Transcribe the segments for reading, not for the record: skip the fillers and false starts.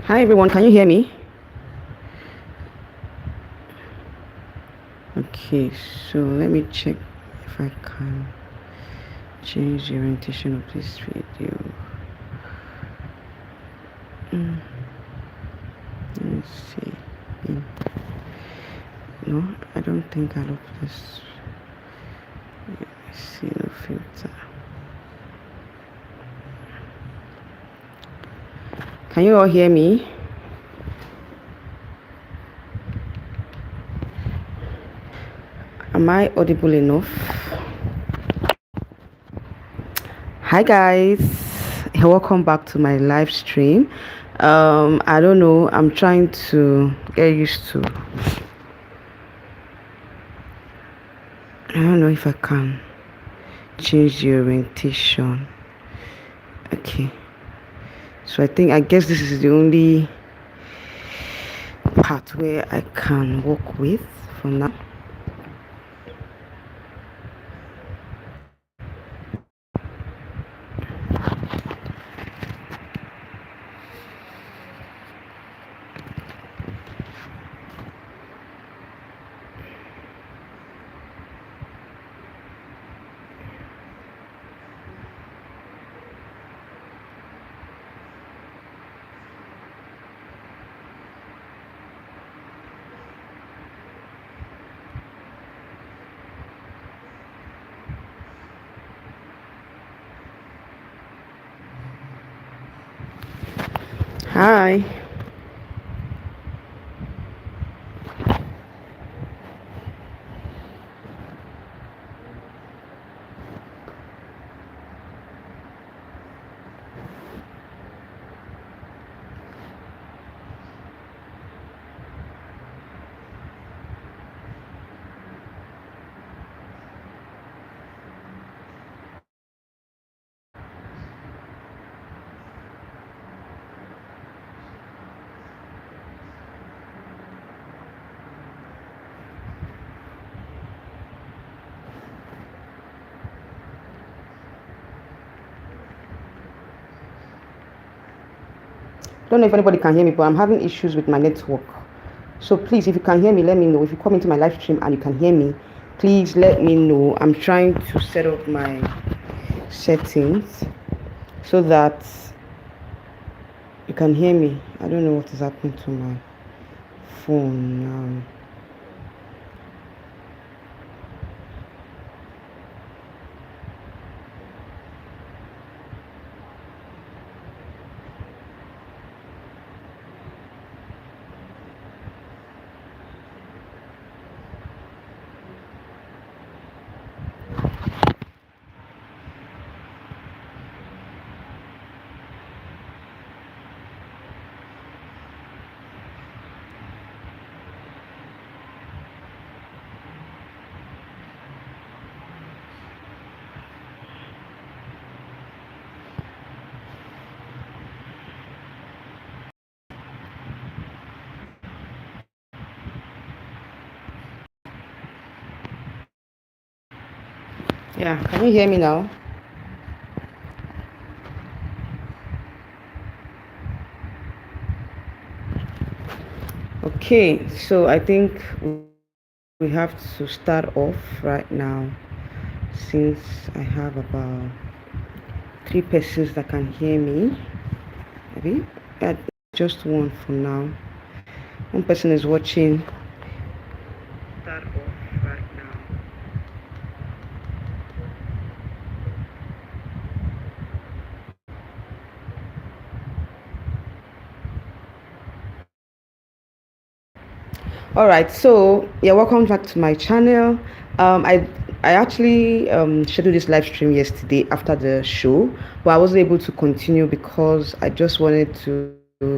Hi everyone, can you hear me? Okay, so let me check if I can change the orientation of this video. Let's see. No, I don't think I love this. Let me see, no filter. Can you all hear me? Am I audible enough? Hi guys, welcome back to my live stream. I don't know, I'm trying to get used to. I don't know if I can change the orientation. Okay, so I guess this is the only part where I can work with for now. Hi. Don't know if anybody can hear me, but I'm having issues with my network. So please, if you can hear me, let me know. If you come into my live stream and you can hear me, please let me know. I'm trying to set up my settings so that you can hear me. I don't know what is happening to my phone now. Yeah, can you hear me now? Okay, so I think we have to start off right now since I have about 3 persons that can hear me. Maybe just one for now. One person is watching. Start off right now. All right, so yeah, welcome back to my channel. I actually scheduled this live stream yesterday after the show, but I wasn't able to continue because I just wanted to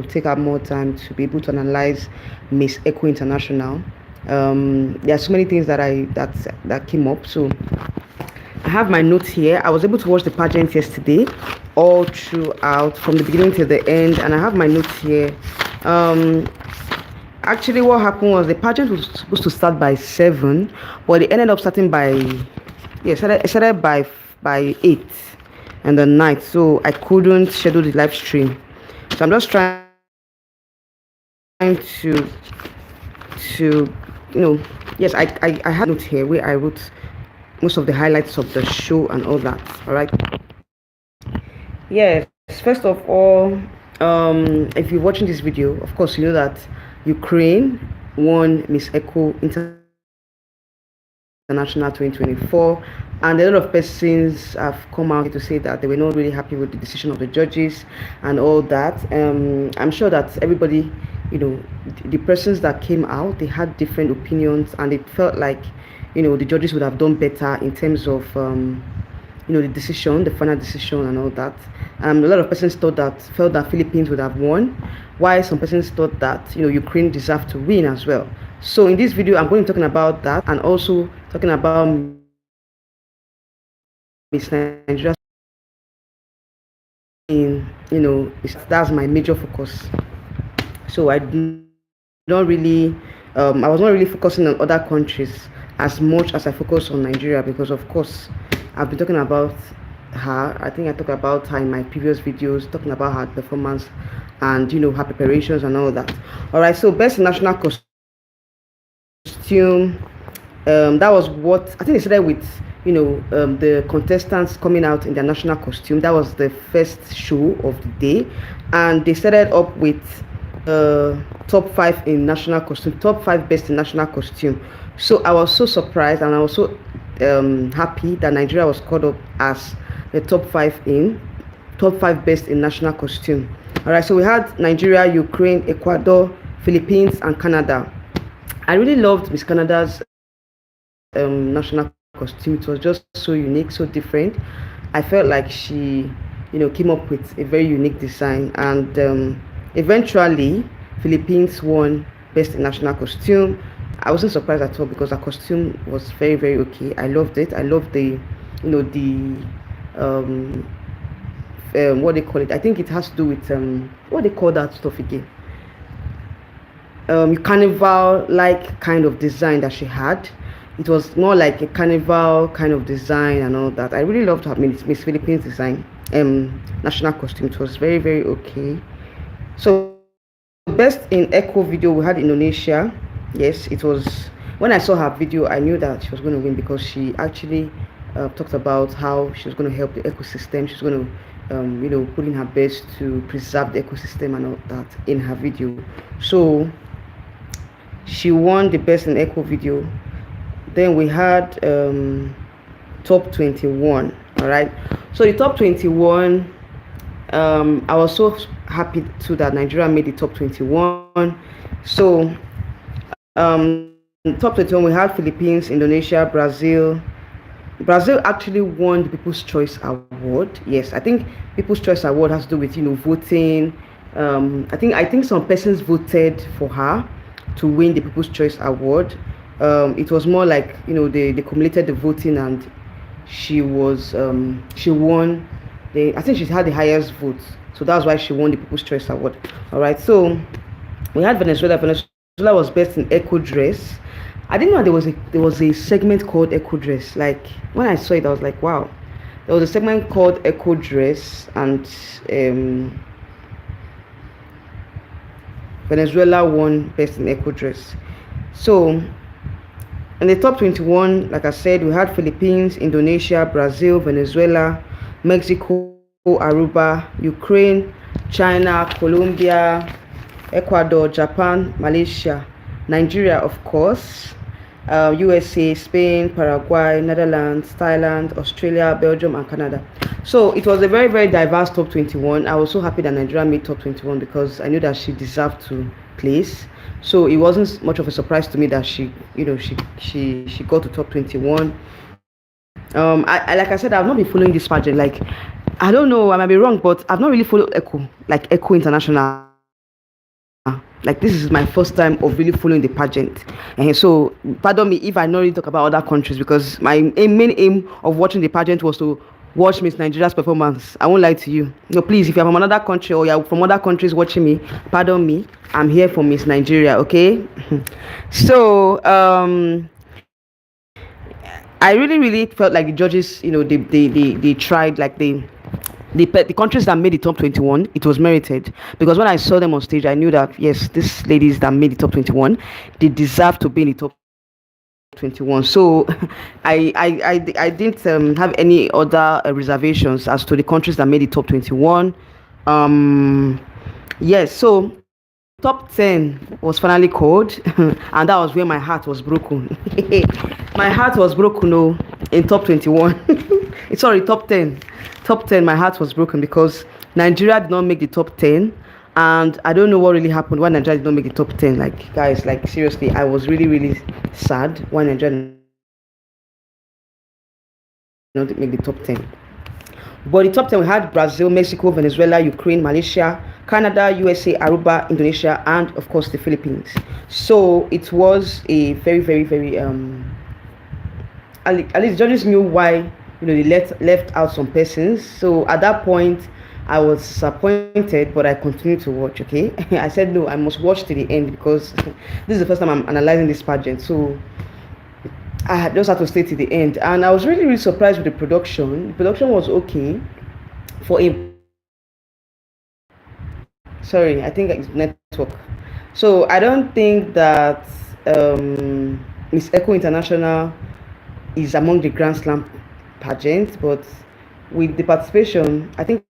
take out more time to be able to analyze Miss Echo International. There are so many things that came up, so I have my notes here. I was able to watch the pageant yesterday all throughout from the beginning to the end, and I have my notes here. Actually, what happened was the pageant was supposed to start by 7, but it ended up starting by it started by 8 and the night, so I couldn't schedule the live stream. So I'm just trying to to yes, I had note here where I wrote most of the highlights of the show and all that. All right. Yes, first of all, if you're watching this video, of course you know that Ukraine won Miss Echo International 2024, and a lot of persons have come out to say that they were not really happy with the decision of the judges and all that. I'm sure that everybody, the persons that came out, they had different opinions, and it felt like the judges would have done better in terms of the decision, the final decision and all that. A lot of persons felt that Philippines would have won, while some persons thought that Ukraine deserved to win as well. So in this video, I'm going to be talking about that, and also talking about Miss Nigeria. That's my major focus. So I don't really, I was not really focusing on other countries as much as I focus on Nigeria, because of course I've been talking about her. I think I talked about her in my previous videos, talking about her performance and her preparations and all that. All right, so best national costume, that was what I think they started with. The contestants coming out in their national costume. That was the first show of the day, and they started up with top 5 in national costume, top 5 best in national costume. So I was so surprised, and I was so happy that Nigeria was called up as the top 5 best in national costume. All right, so we had Nigeria, Ukraine, Ecuador, Philippines, and Canada. I really loved Miss Canada's national costume. It was just so unique, so different. I felt like she came up with a very unique design, and eventually Philippines won best in national costume. I wasn't surprised at all, because her costume was very, very okay. I loved it. I loved the what they call it. I think it has to do with what they call that stuff again. Carnival like kind of design that she had. It was more like a carnival kind of design and all that. I really loved her Miss Philippines design national costume. It was very, very okay. So best in echo video, we had Indonesia. Yes, it was, when I saw her video I knew that she was going to win, because she actually talked about how she was going to help the ecosystem. She's going to put in her best to preserve the ecosystem and all that in her video. So she won the best in echo video. Then we had top 21. All right, so the top 21, I was so happy too that Nigeria made the top 21. So top 21, we had Philippines, Indonesia, Brazil. Brazil actually won the People's Choice Award. Yes, I think People's Choice Award has to do with voting. I think some persons voted for her to win the People's Choice Award. It was more like they accumulated the voting, and she won. I think she had the highest votes, so that's why she won the People's Choice Award. All right, so we had Venezuela. Venezuela was best in echo dress. I didn't know there was a segment called echo dress. Like when I saw it, I was like, wow. There was a segment called echo dress, and Venezuela won best in echo dress. So in the top 21, like I said, we had Philippines, Indonesia, Brazil, Venezuela, Mexico, Aruba, Ukraine, China, Colombia, Ecuador, Japan, Malaysia, Nigeria, of course, USA, Spain, Paraguay, Netherlands, Thailand, Australia, Belgium, and Canada. So it was a very, very diverse top 21. I was so happy that Nigeria made top 21, because I knew that she deserved to place. So it wasn't much of a surprise to me that she got to top 21. I like I said, I've not been following this pageant. Like, I don't know, I might be wrong, but I've not really followed Echo International. Like, this is my first time of really following the pageant, and so pardon me if I not really talk about other countries, because my main aim of watching the pageant was to watch Miss Nigeria's performance. I won't lie to you. No, please, if you're from another country or you're from other countries watching me, pardon me, I'm here for Miss Nigeria, okay? So I really felt like the judges, they tried, like they the countries that made the top 21, it was merited, because when I saw them on stage, I knew that yes, these ladies that made the top 21, they deserve to be in the top 21. So I didn't have any other reservations as to the countries that made the top 21. Yes, so top 10 was finally called, and that was where my heart was broken. My heart was broken, oh, in top 21. Sorry, top 10. Top 10, my heart was broken because Nigeria did not make the top 10. And I don't know what really happened when Nigeria did not make the top 10. Like, guys, like, seriously, I was really, really sad when Nigeria did not make the top 10. But the top 10, we had Brazil, Mexico, Venezuela, Ukraine, Malaysia, Canada, USA, Aruba, Indonesia, and of course the Philippines. So it was a very, very, very at least judges knew why, they left out some persons. So at that point, I was disappointed, but I continued to watch. Okay, I said no, I must watch to the end because this is the first time I'm analyzing this pageant. So I had just had to stay to the end, and I was really, really surprised with the production. The production was okay for a. Sorry, I think it's network. So I don't think that Miss Echo International is among the Grand Slam pageant, but with the participation, I think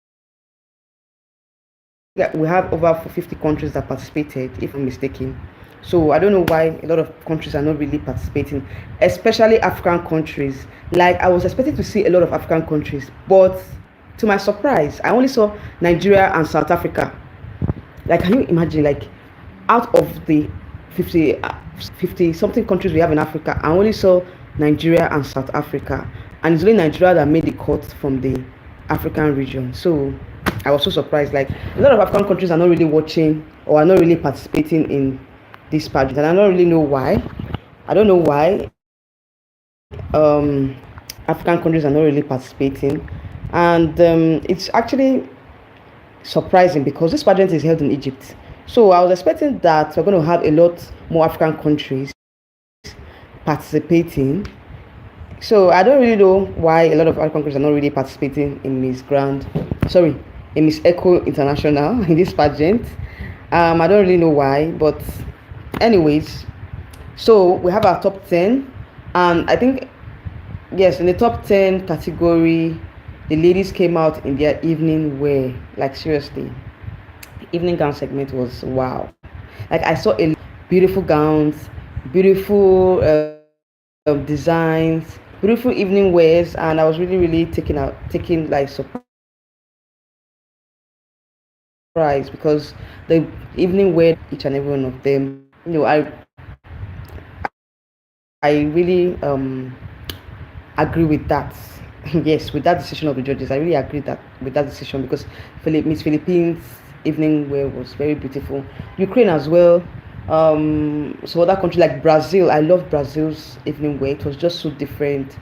that we have over 50 countries that participated, if I'm mistaken. So I don't know why a lot of countries are not really participating, especially African countries. Like, I was expecting to see a lot of African countries, but to my surprise, I only saw Nigeria and South Africa. Like, can you imagine, like, out of the 50 something countries we have in Africa, I only saw Nigeria and South Africa, and it's only Nigeria that made the cut from the African region. So I was so surprised. Like, a lot of African countries are not really watching or are not really participating in this pageant, and I don't really know why. I don't know why African countries are not really participating, and it's actually surprising because this pageant is held in Egypt. So I was expecting that we're going to have a lot more African countries participating. So I don't really know why a lot of African countries are not really participating in Miss Echo International in this pageant. I don't really know why, but anyways, so we have our top 10, and I think yes, in the top 10 category, the ladies came out in their evening wear. Like, seriously, the evening gown segment was wow. Like, I saw a beautiful gowns, beautiful designs, beautiful evening wears, and I was really, really taking like surprise because the evening wear, each and every one of them, I really agree with that. Yes, with that decision of the judges, I really agree with that decision because Miss Philippines evening wear was very beautiful. Ukraine as well. So other countries like Brazil, I love Brazil's evening wear. It was just so different.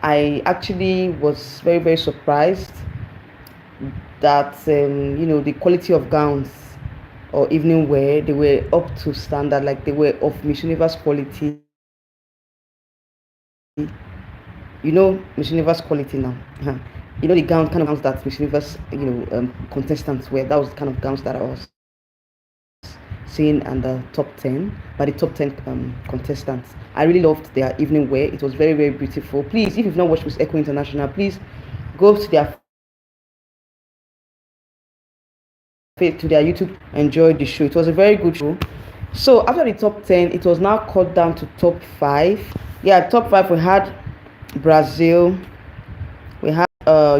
I actually was very, very surprised that the quality of gowns or evening wear, they were up to standard. Like, they were of Miss Universe quality. Miss Universe quality now. The kind of gowns that Miss Universe contestants wear. That was the kind of gowns that I was seeing and the top 10 by the top 10 contestants. I really loved their evening wear. It was very, very beautiful. Please, if you've not watched Miss Echo International, please go to their YouTube, enjoy the show. It was a very good show. So after the top 10, it was now cut down to top 5. Yeah, top 5, we had Brazil, we had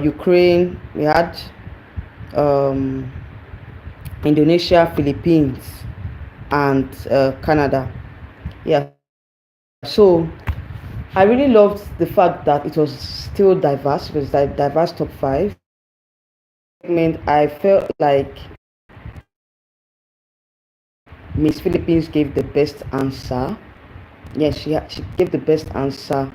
Ukraine, we had Indonesia, Philippines, and Canada. Yeah, so I really loved the fact that it was still diverse. It was diverse top 5. I felt like Miss Philippines gave the best answer. Yes, she gave the best answer,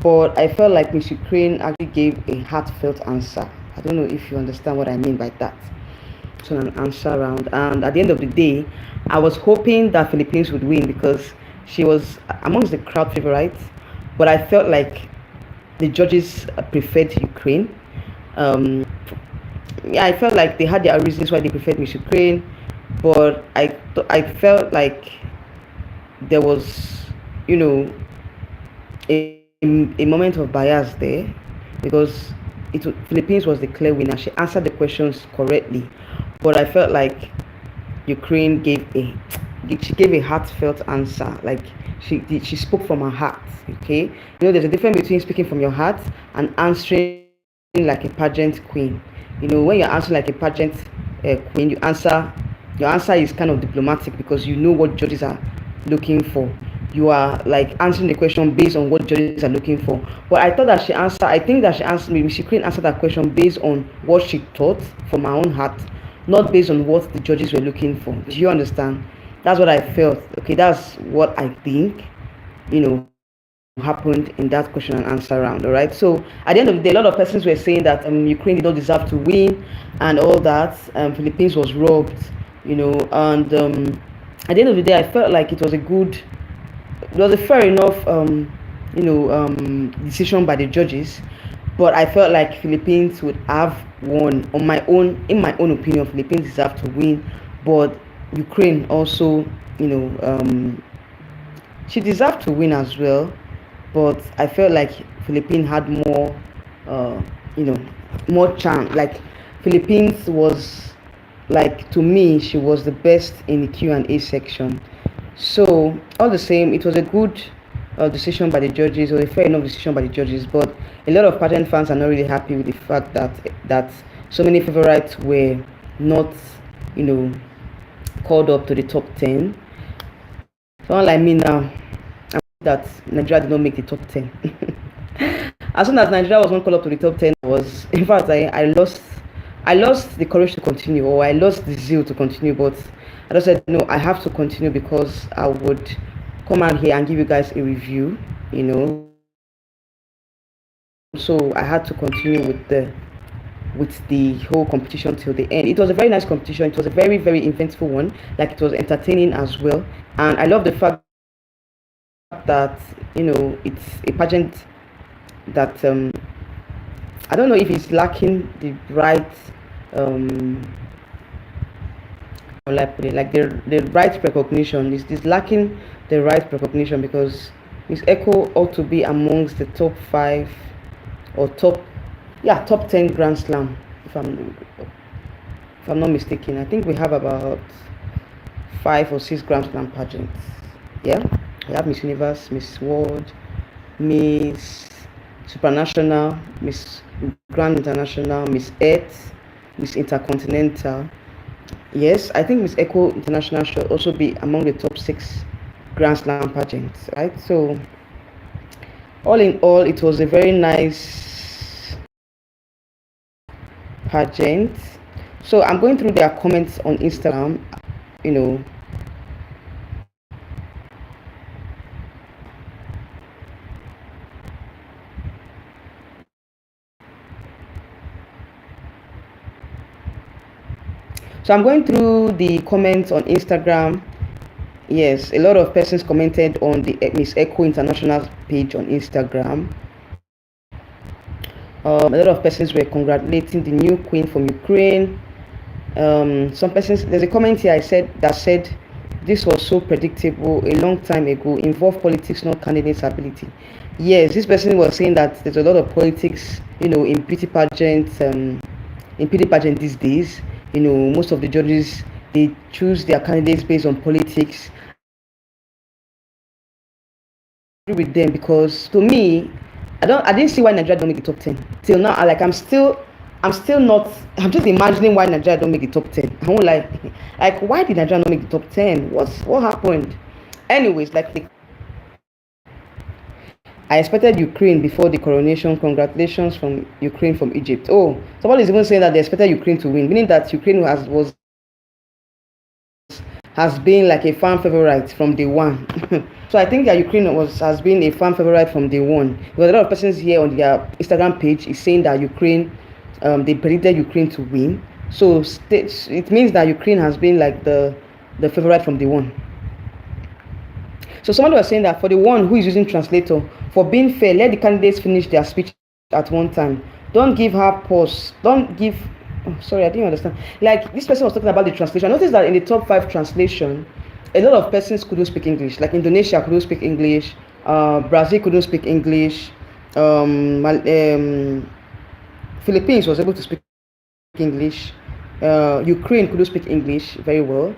but I felt like Miss Ukraine actually gave a heartfelt answer. I don't know if you understand what I mean by that. So an answer round, and at the end of the day, I was hoping that Philippines would win because she was amongst the crowd favorites, but I felt like the judges preferred Ukraine. yeah, I felt like they had their reasons why they preferred Miss Ukraine, but I felt like there was, you know, a moment of bias there, because Philippines was the clear winner. She answered the questions correctly, but I felt like Ukraine gave a heartfelt answer. Like she spoke from her heart. Okay, there's a difference between speaking from your heart and answering like a pageant queen. When you're answering like a pageant queen, your answer is kind of diplomatic because you know what judges are looking for. You are like answering the question based on what judges are looking for. But I think that she answered, maybe she couldn't answer that question based on what she thought from her own heart, not based on what the judges were looking for. Do you understand? That's what I felt. Okay, that's what I think, you know, happened in that question and answer round. All right. So at the end of the day, a lot of persons were saying that Ukraine did not deserve to win and all that. Philippines was robbed, and at the end of the day, I felt like it was a fair enough, decision by the judges. But I felt like Philippines would have won. In my own opinion, Philippines deserve to win, but Ukraine also, she deserved to win as well. But I felt like Philippines had more, uh, you know, more charm. Like Philippines was, like, to me, she was the best in the Q&A section. So all the same, it was a good decision by the judges, or a fair enough decision by the judges. But a lot of pageant fans are not really happy with the fact that so many favorites were not, you know, called up to the top 10. Someone like me now, that Nigeria did not make the top 10. As soon as Nigeria was not called up to the top 10, was, in fact, I lost the courage to continue, or I lost the zeal to continue. But I just said, no, I have to continue because I would come out here and give you guys a review, So I had to continue with the whole competition till the end. It was a very nice competition. It was a very, very eventful one. Like, it was entertaining as well. And I love the fact that, it's a pageant that I don't know if it's lacking the right like the right recognition. It's lacking the right recognition, because Miss Echo ought to be amongst the top 5 or top 10 Grand Slam, if I'm not mistaken. I think we have about 5 or 6 Grand Slam pageants. Yeah, we have Miss Universe, Miss World, Miss Supranational, Miss Grand International, Miss Earth, Miss Intercontinental. Yes, I think Miss Echo International should also be among the top 6 Grand Slam pageants, right? So, all in all, it was a very nice pageant. So, I'm going through their comments on Instagram, So I'm going through the comments on Instagram. Yes, a lot of persons commented on the Miss Echo International page on Instagram. A lot of persons were congratulating the new queen from Ukraine. Some persons, there's a comment here that said, this was so predictable a long time ago. Involve politics, not candidates' ability. Yes, this person was saying that there's a lot of politics, in beauty pageants, these days. Most of the judges, they choose their candidates based on politics. I agree with them, because to me, I didn't see why Nigeria don't make the top 10 till now. I'm just imagining why Nigeria don't make the top 10. I won't like why did Nigeria not make the top 10? What happened? Anyways, I expected Ukraine before the coronation. Congratulations from Ukraine from Egypt. Oh, somebody is even saying that they expected Ukraine to win, meaning that Ukraine has been like a fan favorite from day one. So I think that Ukraine has been a fan favorite from day one. Because a lot of persons here on their Instagram page is saying that Ukraine, they predicted Ukraine to win. So it means that Ukraine has been like the favorite from day one. So somebody was saying that for the one who is using translator, for being fair, let the candidates finish their speech at one time. Don't give her pause. Don't give Oh, sorry, I didn't understand. Like this person was talking about the translation. I noticed that in the top five translation, a lot of persons couldn't speak English. Like Indonesia couldn't speak English, Brazil couldn't speak English, Philippines was able to speak English, Ukraine couldn't speak English very well.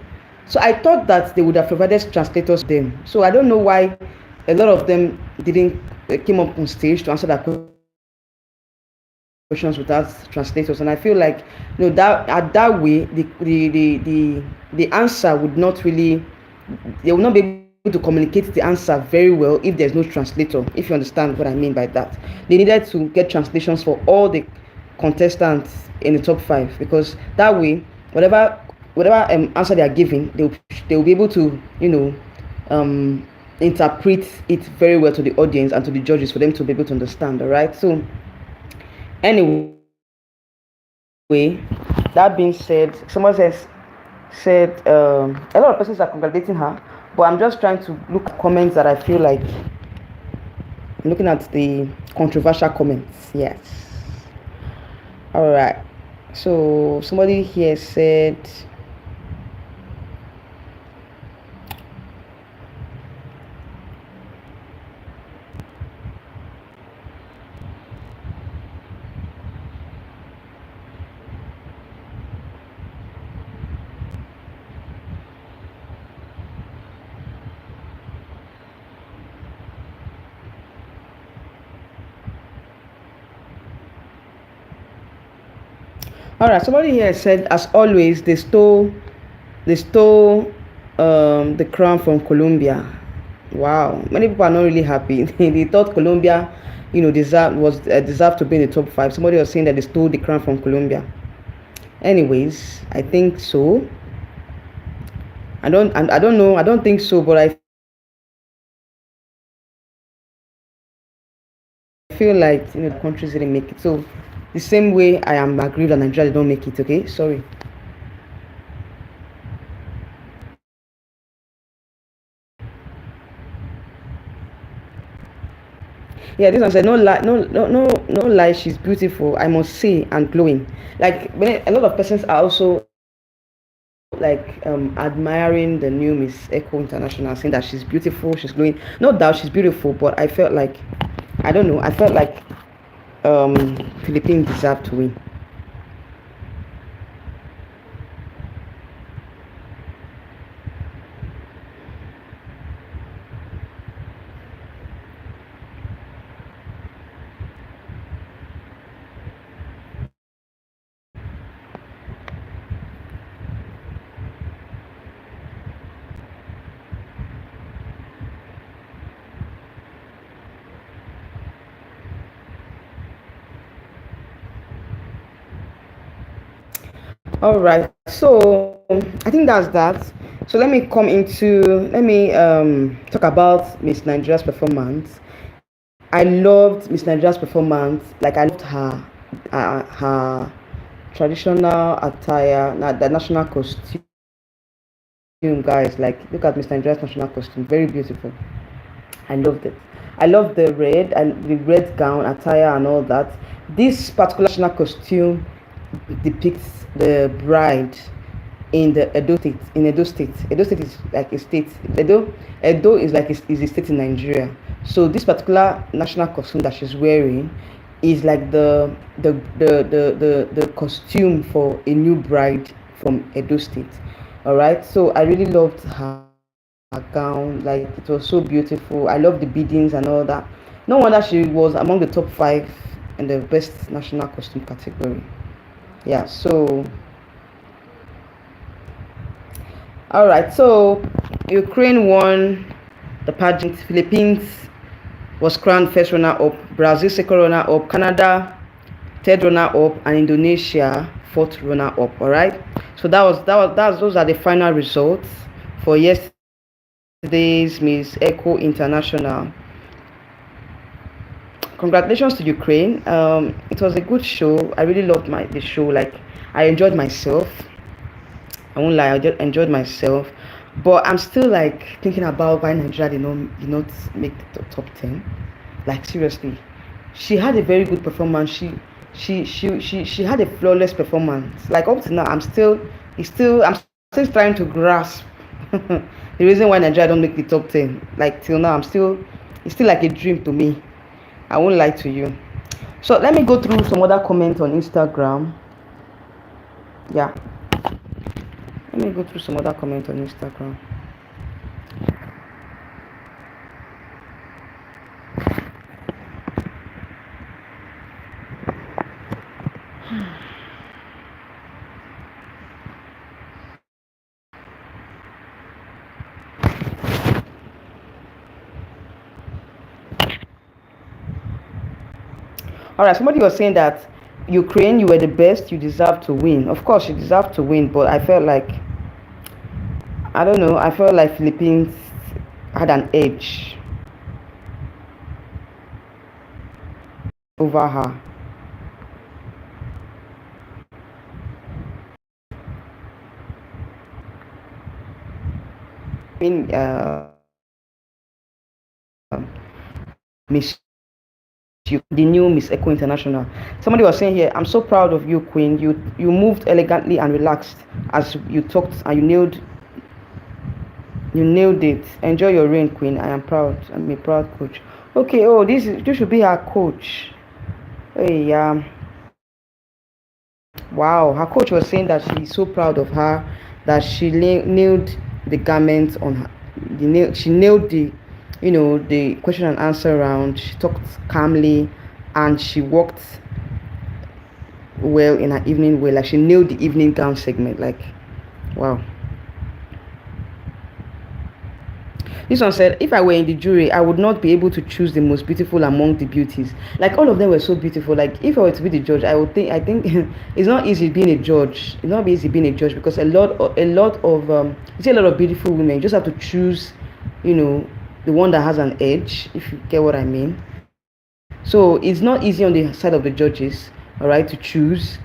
So I thought that they would have provided translators for them. So I don't know why a lot of them didn't came up on stage to answer that questions without translators. And I feel like that at that way the answer would not really, they will not be able to communicate the answer very well if there's no translator, if you understand what I mean by that. They needed to get translations for all the contestants in the top five, because that way whatever answer they are giving, they will be able to interpret it very well to the audience and to the judges for them to be able to understand. All right, so anyway, that being said, someone said a lot of persons are congratulating her, but I'm just trying to look at comments that I feel like I'm looking at the controversial comments. Yes. All right. So somebody here said, all right, somebody here said, as always, they stole the crown from Colombia. Wow, many people are not really happy. They thought Colombia, deserved to be in the top five. Somebody was saying that they stole the crown from Colombia. Anyways, I think so. I don't know. I don't think so, but I feel like the countries didn't make it. So the same way I am aggrieved that Nigeria don't make it. Okay, sorry. Yeah, this one said, no lie, no lie. She's beautiful, I must say, and glowing. Like a lot of persons are also like admiring the new Miss Echo International, saying that she's beautiful, she's glowing. No doubt she's beautiful, but I felt like, I don't know, I felt like Philippines deserved to win. All right, so I think that's that. So let me talk about Miss Nigeria's performance. I loved Miss Nigeria's performance. Like I loved her traditional attire, the national costume, guys. Like look at Miss Nigeria's national costume, very beautiful. I loved it. I love the red and the red gown attire and all that. This particular national costume depicts the bride in the Edo state. In Edo State, Edo State is like a state. Edo is like is a state in Nigeria. So this particular national costume that she's wearing is like the costume for a new bride from Edo State. All right. So I really loved her gown. Like it was so beautiful. I love the beadings and all that. No wonder she was among the top five in the best national costume category. Yeah, so all right, so Ukraine won the pageant, Philippines was crowned first runner-up, Brazil second runner-up, Canada third runner-up, and Indonesia fourth runner-up. All right, so those are the final results for yesterday's Miss Echo International. Congratulations to Ukraine. It was a good show. I really loved the show. Like I enjoyed myself. I won't lie, I just enjoyed myself. But I'm still like thinking about why Nigeria did not make the top 10. Like seriously, she had a very good performance. she had a flawless performance. Like up to now, I'm still trying to grasp the reason why Nigeria don't make the top 10. Like till now, it's still like a dream to me. I won't lie to you. So let me go through some other comments on Instagram. Yeah, let me go through some other comments on Instagram. All right, somebody was saying that Ukraine, you were the best, you deserve to win. Of course, you deserve to win, but I felt like, I don't know, I felt like Philippines had an edge over her. I mean, Miss the new Miss Echo International. Somebody was saying here, I'm so proud of you, Queen. You moved elegantly and relaxed as you talked, and you nailed it. Enjoy your reign, Queen. I am proud. I'm a proud coach. Okay. Oh, this should be our coach. Hey, wow. Her coach was saying that she's so proud of her that she nailed the garment on her. She nailed the question and answer round. She talked calmly, and she walked well in her evening wear. Like she nailed the evening gown segment. Like, wow. This one said, if I were in the jury, I would not be able to choose the most beautiful among the beauties. Like all of them were so beautiful. Like if I were to be the judge, I think it's not easy being a judge. It's not easy being a judge because a lot of you see a lot of beautiful women. You just have to choose, the one that has an edge, if you get what I mean. So it's not easy on the side of the judges, all right, to choose.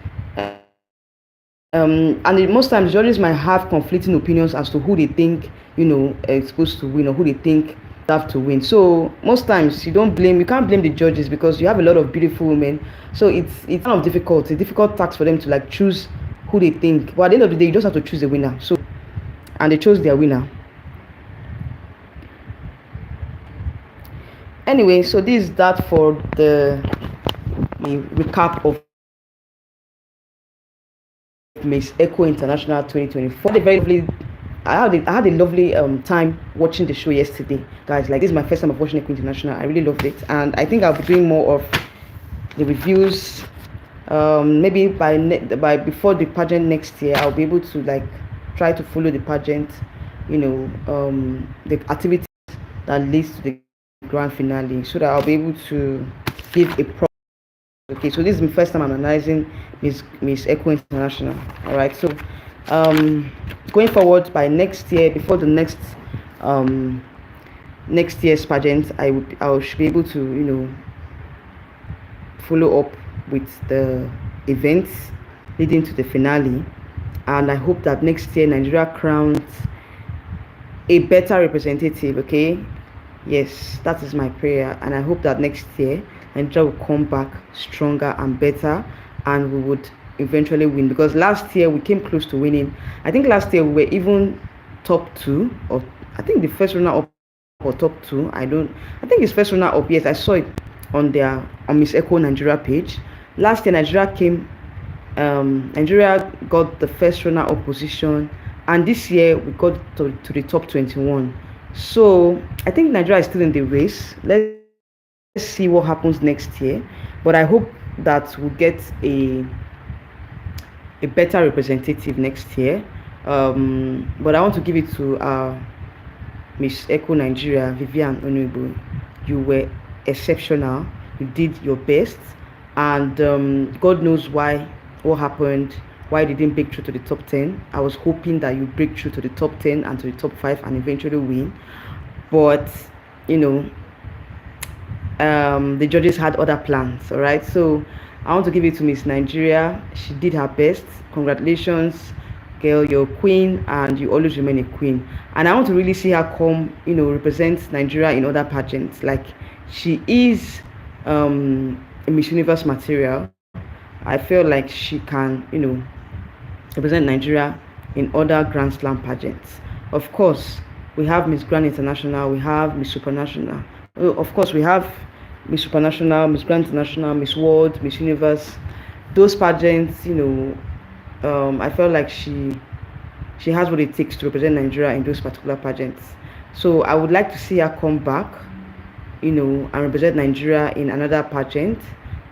Most times judges might have conflicting opinions as to who they think is supposed to win or who they think have to win. So most times you can't blame the judges because you have a lot of beautiful women. So it's kind of difficult. It's a difficult task for them to like choose who they think. But at the end of the day, you just have to choose a winner. So and they chose their winner. Anyway, so this is that for the recap of Miss Echo International 2024. I had a lovely time watching the show yesterday, guys. Like this is my first time of watching Echo International. I really loved it, and I think I'll be doing more of the reviews. Maybe by before the pageant next year, I'll be able to like try to follow the pageant. The activities that leads to the grand finale, so that I'll be able to give a proper. Okay, so this is my first time I'm analyzing Miss Echo International. All right, so going forward by next year, before the next year's pageant, I should be able to follow up with the events leading to the finale, and I hope that next year Nigeria crowns a better representative. Okay, yes, that is my prayer, and I hope that next year Nigeria will come back stronger and better, and we would eventually win. Because last year we came close to winning. I think last year we were even top 2, or I think the first runner up or top 2. I think it's first runner up. Yes, I saw it on Miss Echo Nigeria page. Last year Nigeria got the first runner up position, and this year we got to the top 21. So I think Nigeria is still in the race. Let's see what happens next year, but I hope that we'll get a better representative next year. But I want to give it to Miss Echo Nigeria, Vivian Onuibu. You were exceptional. You did your best, and God knows what happened, why you didn't break through to the top 10. I was hoping that you break through to the top 10 and to the top 5 and eventually win, but the judges had other plans. All right, so I want to give it to Miss Nigeria. She did her best. Congratulations, girl. You're a queen, and you always remain a queen. And I want to really see her come, represent Nigeria in other pageants. Like she is a Miss Universe material, I feel like she can, represent Nigeria in other Grand Slam pageants. Of course, we have Miss Grand International, we have Miss Supranational. Of course, we have Miss Supranational, Miss Grand International, Miss World, Miss Universe. Those pageants, I felt like she has what it takes to represent Nigeria in those particular pageants. So I would like to see her come back, and represent Nigeria in another pageant.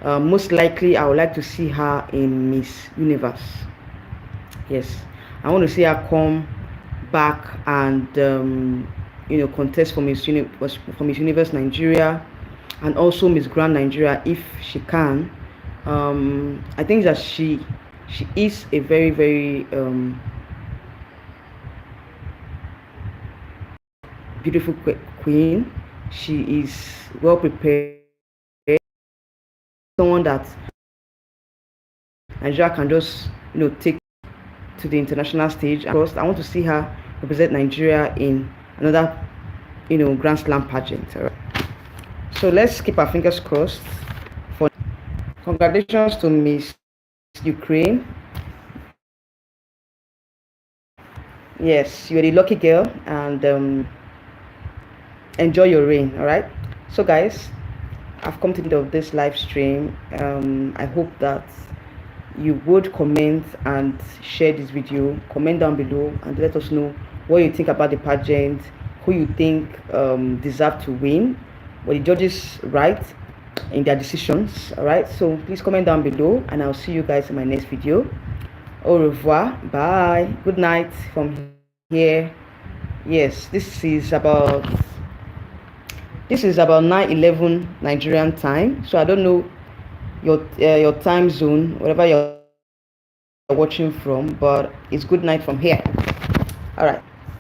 Most likely, I would like to see her in Miss Universe. Yes, I want to see her come back and contest for Miss Universe Nigeria, and also Miss Grand Nigeria if she can. I think that she is a very very beautiful queen. She is well prepared. Someone that Nigeria can just take to the international stage. Of course, I want to see her represent Nigeria in another Grand Slam pageant. All right. So let's keep our fingers crossed. For congratulations to Miss Ukraine. Yes, you're the lucky girl, and enjoy your reign. All right. So guys, I've come to the end of this live stream. I hope that you would comment and share this video. Comment down below and let us know what you think about the pageant, who you think deserve to win. Were the judges right in their decisions? All right, so please comment down below and I'll see you guys in my next video. Au revoir, bye, good night from here. Yes, this is about 9:11 Nigerian time, so I don't know your time zone, whatever you're watching from, but it's good night from here. All right.